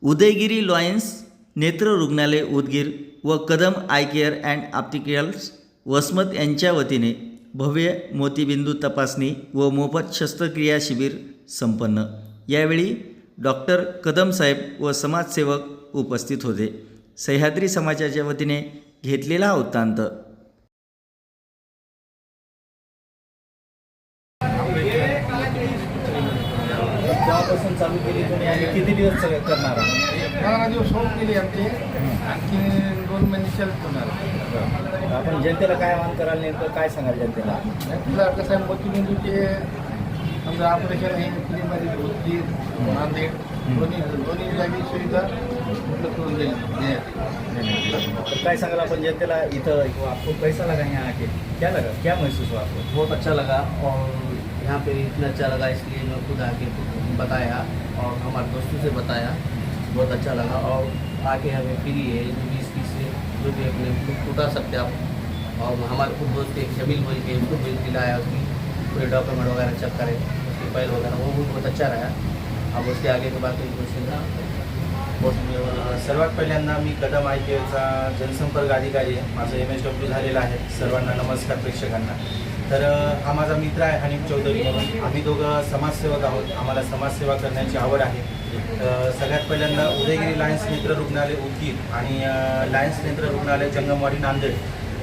Udayagiri Lions नेत्र रुग्णालय उदगीर व Kadam eye care and opticals Vasmat यांच्या वतीने भव्य मोतीबिंदू तपासणी व मोफत शस्त्रक्रिया शिबिर संपन्न। यावेळी डॉक्टर कदम साहेब व समाजसेवक उपस्थित होते। सह्याद्री समाजाच्या वतीने घेतलेला हा वृत्तांत। जेव्हापासून चालू केली तुम्ही आणि किती दिवस करणार आहात? 12 दिवस होऊन गेले आमचे, आणखी 2 महिने चालत होणार। आपण जनतेला काय आवाहन कराल, नेमकं काय सांगाल जनतेला? तुला कसं आहे, मोतीबिंदूचे समजा ऑपरेशन आहे फ्रीमध्ये उदगीर, नांदेड दोन्ही जागी सुविधा उपलब्ध करून देण्यात। तो काय सांगाल आपण जनतेला इथं? आपको कैसा लगा यहाँ आके? क्या लगा, क्या महसूस हुआ आपको? बहुत अच्छा लगा और यहाँ पे इतना अच्छा लगा, इसलिए मैं खुद आके बताया और हमारे दोस्तों से बताया, बहुत अच्छा लगा। और आके हमें फ्री है, जो भी इसकी से जो भी अपने उठा सकते आप। और हमारे खुद दोस्त एक शमील बोल के उसको बिल दिलाया, उसकी पूरे डॉक्यूमेंट वगैरह चेक करें, उसकी फाइल वगैरह, वो भी बहुत अच्छा रहा। अब उसके आगे के बाद कोई क्वेश्चन। सर्वात पहिल्यांदा मी कदम आय केअरचा जनसंपर्क अधिकारी आहे। माझं MSW झालेलं आहे। सर्वांना नमस्कार प्रेक्षकांना। तर हा माझा मित्र आहे हनीफ चौधरी म्हणून। आम्ही दोघं समाजसेवक आहोत। आम्हाला समाजसेवा करण्याची आवड आहे। सगळ्यात पहिल्यांदा उदयगिरी लायन्स नेत्र रुग्णालय उदगीर आणि लायन्स नेत्र रुग्णालय जंगमवाडी नांदेड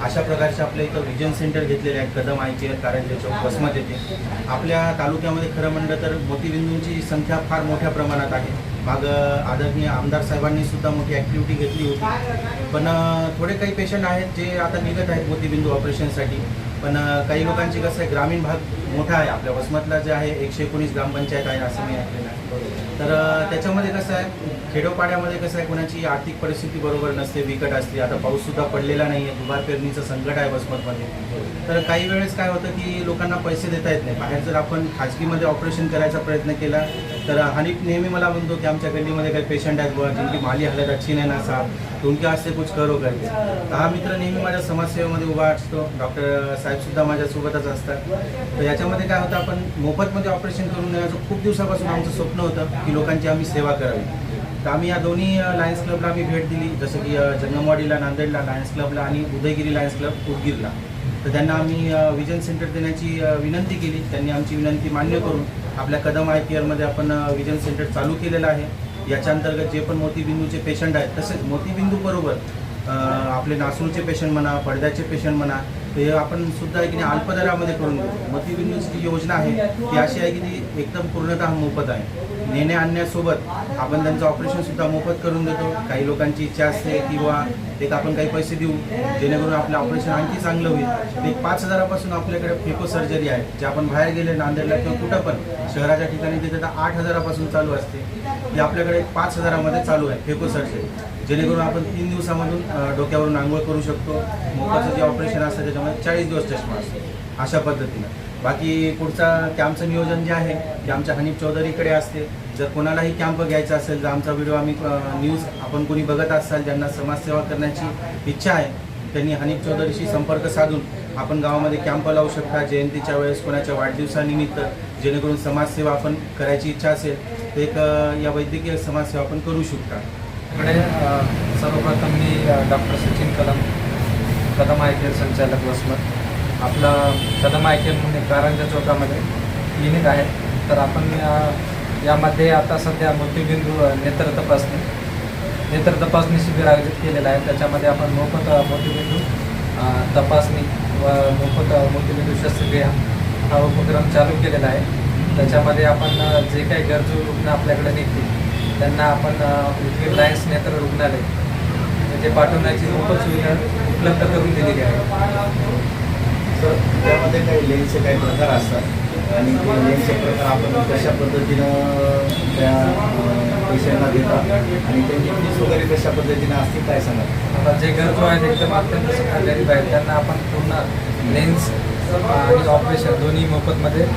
अशा प्रकारचे आपल्या इथं विजन सेंटर घेतलेले आहेत। कदम आय केअर कारंजे चौक वसमत येथे। आपल्या तालुक्यामध्ये खरं म्हणलं तर मोतीबिंदूंची संख्या फार मोठ्या प्रमाणात आहे। मग आदरणीय आमदार साहेबांनी सुद्धा मोठी ॲक्टिव्हिटी घेतली होती, पण थोडे काही पेशंट आहेत जे आता निघत आहेत मोतीबिंदू ऑपरेशनसाठी। पण काही लोकांची कसं आहे, ग्रामीण भाग मोठा आहे आपल्या वसमतला जे आहे 119 ग्रामपंचायत आहे असं मी ऐकलेलं आहे। तर त्याच्यामध्ये कसं आहे, खेडोपाड्यामध्ये कसं आहे, कोणाची आर्थिक परिस्थिती बरोबर नसते, बिकट असते। आता पाऊससुद्धा पडलेला नाही आहे, दुबार पेरणीचं संकट आहे वसमतमध्ये। तर काही वेळेस काय होतं की लोकांना पैसे देता येत नाही। बाहेर जर आपण खाजगीमध्ये ऑपरेशन करायचा प्रयत्न केला तर हनीफ नेहमी मला म्हणतो की आमच्या गल्लीमध्ये काही पेशंट आहेत बुवा, जिनकी माली हालत अच्छी नाही ना साहब, तो उनके वास्ते कुछ करो करके। हा मित्र नेहमी माझ्या समाजसेवेमध्ये उभा असतो। डॉक्टर साहेबसुद्धा माझ्यासोबतच असतात। तर याच्यामध्ये काय होतं, आपण मोफतमध्ये ऑपरेशन करून देण्याचं खूप दिवसापासून आमचं स्वप्न होतं की लोकांची आम्ही सेवा करावी। तर आम्ही या दोन्ही लायन्स क्लबला आम्ही भेट दिली, जसं की जंगमवाडीला नांदेडला लायन्स क्लबला आणि उदयगिरी लायन्स क्लब उदगीरला। तर त्यांना आम्ही विजन सेंटर देण्याची विनंती केली। त्यांनी आमची विनंती मान्य करून आपल्या कदम आय केअरमध्ये आपण विजन सेंटर चालू केलेलं आहे। याच्या अंतर्गत जे पण मोतीबिंदूचे पेशंट आहेत, तसेच मोतीबिंदू बरोबर आपले नासूरचे पेशंट म्हणा, पडद्याचे पेशंट म्हणा, ते आपण सुद्धा की अल्प दरामध्ये करून देतो। मोतीबिंदूची जी योजना आहे ती अशी आहे की ती एकदम पूर्णतः मोफत आहे। नेण्या आणण्यासोबत आपण त्यांचं ऑपरेशनसुद्धा मोफत करून देतो। काही लोकांची इच्छा असते की बुवा एक आपण काही पैसे देऊ जेणेकरून आपलं ऑपरेशन आणखी चांगलं होईल। एक 5,000पासून आपल्याकडे फेको सर्जरी आहे, जे आपण बाहेर गेले नांदेडला किंवा कुठं पण शहराच्या ठिकाणी तिथे तर 8,000पासून चालू असते। ती आपल्याकडे 5,000मध्ये चालू आहे फेको सर्जरी, जेणेकरून आपण 3 दिवसामधून डोक्यावरून आंघोळ करू शकतो। मोफतचं जे ऑपरेशन असतं त्याच्यामध्ये 40 दिवस चष्मा असतो अशा पद्धतीनं। बाकी पुढचा कॅम्पचं नियोजन जे आहे ते आमच्या हनीफ चौधरीकडे असते। जर कोणालाही कॅम्प घ्यायचा असेल, जर आमचा व्हिडिओ आम्ही न्यूज आपण कोणी बघत असाल, ज्यांना समाजसेवा करण्याची इच्छा आहे, त्यांनी हनीफ चौधरीशी संपर्क साधून आपण गावामध्ये कॅम्प लावू शकता। जयंतीच्या वेळेस, कोणाच्या वाढदिवसानिमित्त, जेणेकरून समाजसेवा आपण करायची इच्छा असेल तर एक या वैद्यकीय समाजसेवा आपण करू शकता। सर्वप्रथम मी doctor Sachin Kadam eye care संचालक वसमत। आपलं कदम आय केअर म्हणून कारंजा चौकामध्ये क्लिनिक आहे। तर आपण यामध्ये आता सध्या मोतीबिंदू नेत्र तपासणी शिबिर आयोजित केलेलं आहे। त्याच्यामध्ये आपण मोफत मोतीबिंदू तपासणी व मोफत मोतीबिंदू शस्त्रक्रिया हा उपक्रम चालू केलेला आहे। त्याच्यामध्ये आपण जे काही गरजू रुग्ण आपल्याकडे निघतील त्यांना आपण उदगीर लायन्स नेत्र रुग्णालय येथे पाठवण्याची मोफत सुविधा उपलब्ध करून दिलेली आहे। तर त्यामध्ये काही लेन्सचे काही प्रकार असतात आणि ते लेन्सचे प्रकार आपण कशा पद्धतीनं त्या पेशंटला देतात आणि त्यांची फीस वगैरे कशा पद्धतीनं असतील काय सांगा? आता जे गरजू आहेत एकदम अत्यंत गरीब आहेत त्यांना आपण पूर्ण लेन्स आणि ऑपरेशन दोन्ही मोफतमध्ये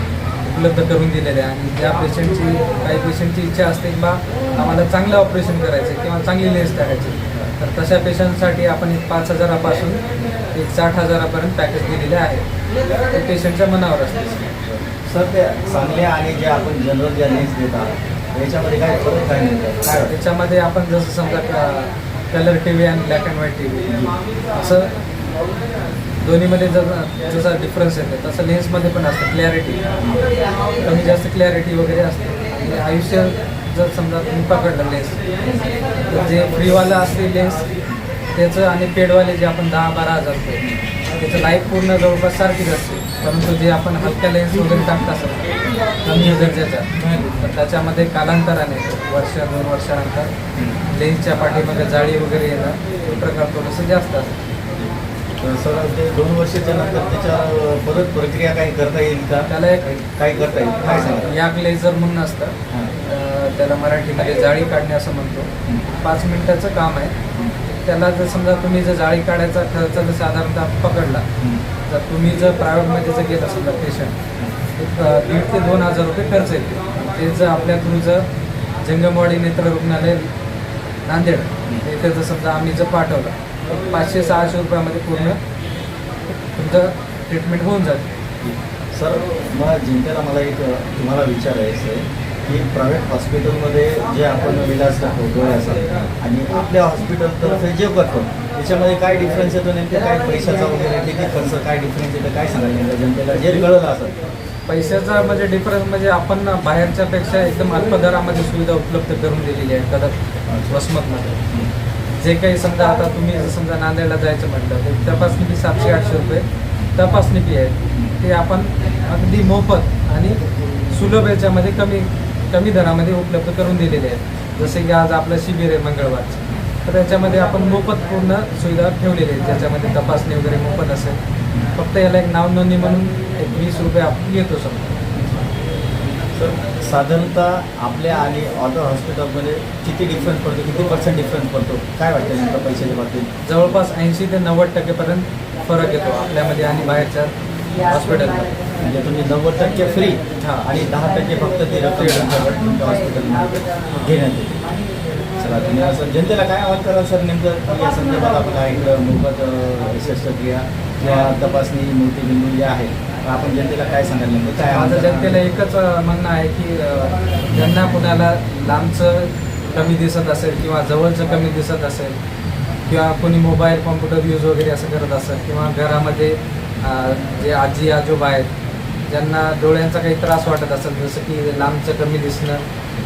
उपलब्ध करून दिलेले आहे। आणि ज्या पेशंटची काही पेशंटची इच्छा असते की बा आम्हाला चांगलं ऑपरेशन करायचं किंवा चांगली लेन्स टाकायची, तर तशा पेशंटसाठी आपण 5,000पासून 60,000पर्यंत पॅकेज दिलेले आहे। ते पेशंटच्या मनावर असते। सर, ते चांगले आणि जे आपण जनरल ज्या लेन्स देतात याच्यामध्ये काय फरक काय मिळतं काय वाटतं? त्याच्यामध्ये आपण जसं समजा कलर टी व्ही आणि black and white T V असं दोन्हीमध्ये जसा डिफरन्स येतो तसं लेन्समध्ये पण असतं. क्लॅरिटी कमी जास्त क्लॅरिटी वगैरे असते. आणि आयुष्य जर समजा तुम्ही पकडलं लेन्स तर जे फ्रीवालं असते लेन्स त्याचं आणि पेडवाले जे आपण 10-12 हजार रुपये त्याचं लाईफ पूर्ण जवळपास सारखीच असते. परंतु जे आपण हलक्या लेन्स वगैरे टाकत असतात कमी दर्जाच्या तर त्याच्यामध्ये कालांतराने 1-2 वर्षानंतर लेन्सच्या पाठीमध्ये जाळी वगैरे येणं हे प्रकार थोडंसं जास्त असतं. सर ते 2 वर्षाच्या नंतर त्याच्या परत प्रक्रिया काही करता येईल का? त्याला एक काय करता येईल काय सांगा? याक लेझर म्हणून असतं. त्याला मराठीमध्ये जाळी काढणे असं म्हणतो. 5 मिनिटाचं काम आहे. त्याला जर समजा तुम्ही जर जाळी काढायचा खर्च जर साधारणतः पकडला तर तुम्ही जर प्रायव्हेटमध्ये जर गेला समजा पेशंट 1,500 ते 2,000 रुपये खर्च येते. ते जर आपल्या थ्रू जर जंगमवाडी नेत्र रुग्णालय नांदेड इथे जर समजा आम्ही जर पाठवलं तर 500-600 रुपयामध्ये पूर्ण तुमचं ट्रीटमेंट होऊन जाते. सर मला जिंकायला मला एक तुम्हाला विचारायचं आहे की प्रायव्हेट हॉस्पिटलमध्ये जे आपण इलाज करतो डोळ्याचा आणि आपल्या हॉस्पिटलतर्फे जे करतो त्याच्यामध्ये काय डिफरन्स येतो नेमकं काय पैशाचा वगैरे किती खर्च काय डिफरन्स येतं काय सांगाल नेमकं जनतेला जे कळलं असं? पैशाचा म्हणजे डिफरन्स म्हणजे आपण बाहेरच्यापेक्षा एकदम अल्प दरामध्ये सुविधा उपलब्ध करून दिलेली आहे कदम वसमतमध्ये. जे काही समजा आता तुम्ही जर समजा नांदेडला जायचं म्हटलं तर तपासणी फी 700-800 रुपये तपासणी फी आहे. ते आपण अगदी मोफत आणि सुलभ याच्यामध्ये कमी दरामध्ये उपलब्ध करून दिलेले आहेत. जसे की आज आपलं शिबिर आहे मंगळवारचं तर त्याच्यामध्ये आपण मोफत पूर्ण सुविधा ठेवलेली आहेत ज्याच्यामध्ये तपासणी वगैरे मोफत असेल. फक्त याला एक नाव नोंदणी म्हणून एक 20 रुपये आपण घेतो समजा. सर साधारणतः आपल्या आणि ऑदर हॉस्पिटलमध्ये किती डिफरन्स पडतो किती % डिफरन्स पडतो काय वाटतं नेमकं पैशाच्या बाबतीत? जवळपास 80 ते 90% पर्यंत फरक येतो आपल्यामध्ये आणि बाहेरच्या हॉस्पिटलमध्ये. म्हणजे तुम्ही 90% फ्री हां. आणि 10% फक्त ते रक्कम तुमच्या हॉस्पिटलमध्ये घेण्यात येते. चला धन्यवाद सर. जनतेला काय आवाहन कराल सर नेमकं या संदर्भात आपला इकडं मोफत शस्त्रक्रिया किंवा तपासणी मोतीबिंदू जे आहे आपण जनतेला काय सांगाल नेमकं काय माझं आवाहन जनतेला एकच म्हणणं आहे की ज्यांना कुणाला लांबचं कमी दिसत असेल किंवा जवळचं कमी दिसत असेल किंवा कोणी मोबाईल कॉम्प्युटर यूज वगैरे असं करत असेल किंवा घरामध्ये जे आजी आजोबा आहेत ज्यांना डोळ्यांचा काही त्रास वाटत असेल जसं की लांबचं कमी दिसणं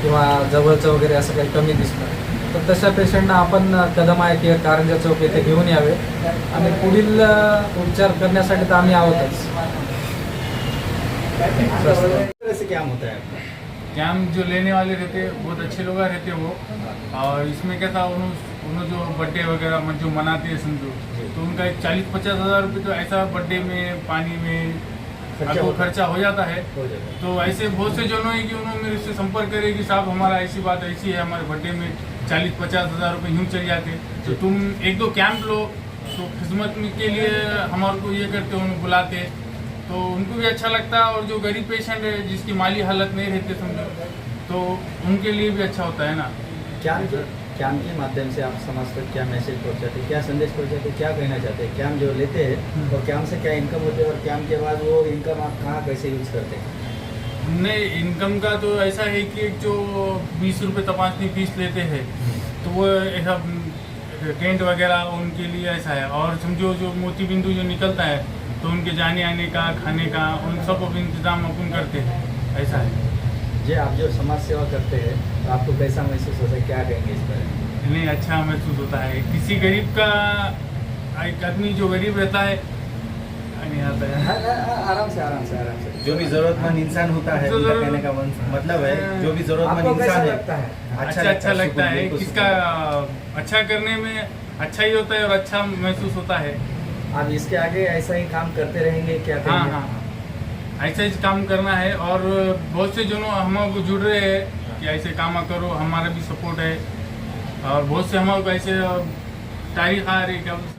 किंवा जवळचं वगैरे असं काही कमी दिसणं तर तशा पेशंटना आपण कदम आय केअर कारंजा चौक येथे घेऊन यावे आणि पुढील उपचार करण्यासाठी तर आम्ही आहोतच. कैसे क्या होता है आपका? कैंप जो लेने वाले रहते बहुत अच्छे लोग रहते वो, और इसमें क्या था उन्होंने जो बर्थडे वगैरह जो मनाते हैं समझो तो उनका एक 40-50 हज़ार रुपये तो ऐसा बर्थडे में पानी में खर्चा हो जाता है. तो ऐसे बहुत से जनों है कि उन्होंने मेरे से संपर्क करे कि साहब हमारा ऐसी बात ऐसी है हमारे बर्थडे में 40-50 हज़ार रुपये यूँ चल जाते तो तुम 1-2 कैंप लो तो खिदमत के लिए हमारे को ये करते उन्हें बुलाते तो उनको भी अच्छा लगता है और जो गरीब पेशेंट है जिसकी माली हालत नहीं रहती समझो तो उनके लिए भी अच्छा होता है ना. कैम के माध्यम से आप समाज तक क्या मैसेज पहुंचाते क्या संदेश पहुंचाते क्या कहना चाहते हैं? कैम जो लेते हैं और कैम से क्या इनकम होते हैं और कैम के बाद वो इनकम आप कहाँ कैसे यूज करते हैं? नहीं इनकम का तो ऐसा है कि जो 20 रुपये तपासनी फीस लेते हैं तो वो ऐसा टेंट वगैरह उनके लिए ऐसा है. और समझो जो मोती बिंदु जो निकलता है तो उनके जाने आने का खाने का उन सब इंतजाम अपन करते हैं ऐसा है. जी आप जो समाज सेवा करते हैं तो आपको कैसा महसूस होता है क्या कहेंगे इस पर? नहीं अच्छा महसूस होता है. किसी गरीब का एक आदमी जो गरीब रहता है नहीं आता है आराम से जो भी जरूरतमंद इंसान होता है उनका कहने का मतलब है जो भी जरूरतमंद इंसान है अच्छा लगता है किसका अच्छा करने में अच्छा ही होता है और अच्छा महसूस होता है. आप इसके आगे ऐसा ही काम करते रहेंगे क्या हाँ कहेंगे? हाँ ऐसा ही काम करना है और बहुत से जनों हमको जुड़ रहे हैं कि ऐसे काम करो हमारा भी सपोर्ट है और बहुत से हमारे को ऐसे तारीख आ रही है